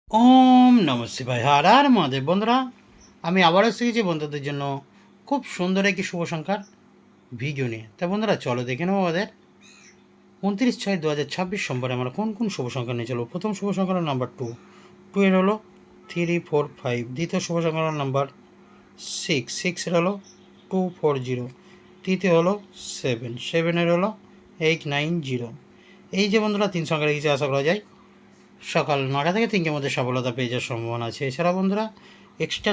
ওম নম শিবায়। হর হর মহাদেব। বন্ধুরা, আমি আবারও এসে গেছি বন্ধুদের জন্য খুব সুন্দর একটি শুভ সংখ্যার ভিডিও নিয়ে। তা বন্ধুরা, চলো দেখে নেবো আমাদের 29/6/2026 সোমবারে আমরা কোন কোন শুভ সংখ্যা নিয়ে চলবো। প্রথম শুভ সংখ্যা হলো নাম্বার 2, 2 এর হলো 3, 4, 5। দ্বিতীয় শুভ সংখ্যা হলো নাম্বার 6, 6 এর হলো 2, 4, 0। তৃতীয় হলো 7, 7 এর হলো 8, 9, 0। এই যে বন্ধুরা তিন সংখ্যা রেখেছি, আশা করা যায় সকাল 9টা থেকে 3টের মধ্যে সফলতা পেয়ে যাওয়ার সম্ভাবনা আছে। এছাড়া বন্ধুরা এক্সট্রা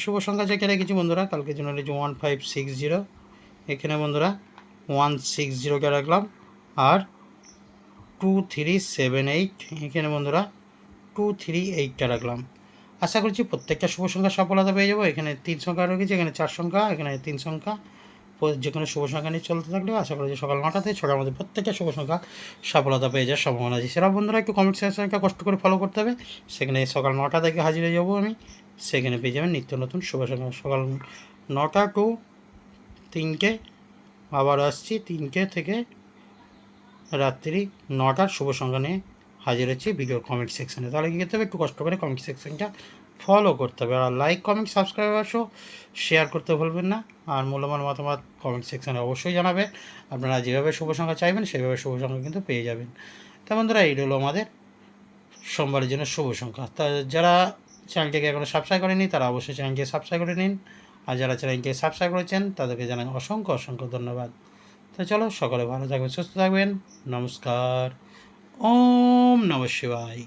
শুভ সংখ্যা যেটা রেখেছি বন্ধুরা, কালকের জন্য রেখেছি 1560। এখানে বন্ধুরা 160কে রাখলাম, আর 2378 এখানে বন্ধুরা 238টা রাখলাম। আশা করছি প্রত্যেকটা শুভ সংখ্যা সফলতা পেয়ে যাবো। এখানে 3 সংখ্যা রেখেছি, এখানে 4 সংখ্যা, এখানে 3 সংখ্যা। যে কোনো শুভ সংখ্যা নিয়ে চলতে থাকলে আশা করি যে সকাল 9টা থেকে 6টার মধ্যে প্রত্যেকটা শুভ সংখ্যা সফলতা পেয়ে যাওয়ার সম্ভাবনা আছে। সেরা বন্ধুরা একটু কমেন্ট সেকশনটা কষ্ট করে ফলো করতে হবে। সেখানে সকাল 9টা থেকে হাজির হয়ে যাবো আমি। সেখানে পেয়ে যাবেন নিত্য নতুন শুভ সংখ্যা। সকাল 9টা টু 3টে আবার আসছি, 3টে থেকে রাত্রি 9টার শুভ সংখ্যা নিয়ে হাজির হচ্ছি ভিডিওর কমেন্ট সেকশানে। তাহলে কী করতে হবে, একটু কষ্ট করে কমেন্ট সেকশনটা ফলো করতে হবে। আর লাইক, কমেন্ট, সাবস্ক্রাইব অবশ্য শেয়ার করতে ভুলবেন না। আর মূল্যবান মতামত কমেন্ট সেকশানে অবশ্যই জানাবে। আপনারা যেভাবে শুভ সংখ্যা চাইবেন সেভাবে শুভ সংখ্যা কিন্তু পেয়ে যাবেন। তা বন্ধুরা, এই হলো আমাদের সোমবারের জন্য শুভ সংখ্যা। তা যারা চ্যানেলটিকে এখনও সাবস্ক্রাইব করেনি তারা অবশ্যই চ্যানেলটিকে সাবস্ক্রাইব করে নিন। আর যারা চ্যানেলটিকে সাবস্ক্রাইব করেছেন তাদেরকে জানাই অসংখ্য অসংখ্য ধন্যবাদ। তো চলো, সকলে ভালো থাকবেন, সুস্থ থাকবেন। নমস্কার। ওম নমঃ শিবায়।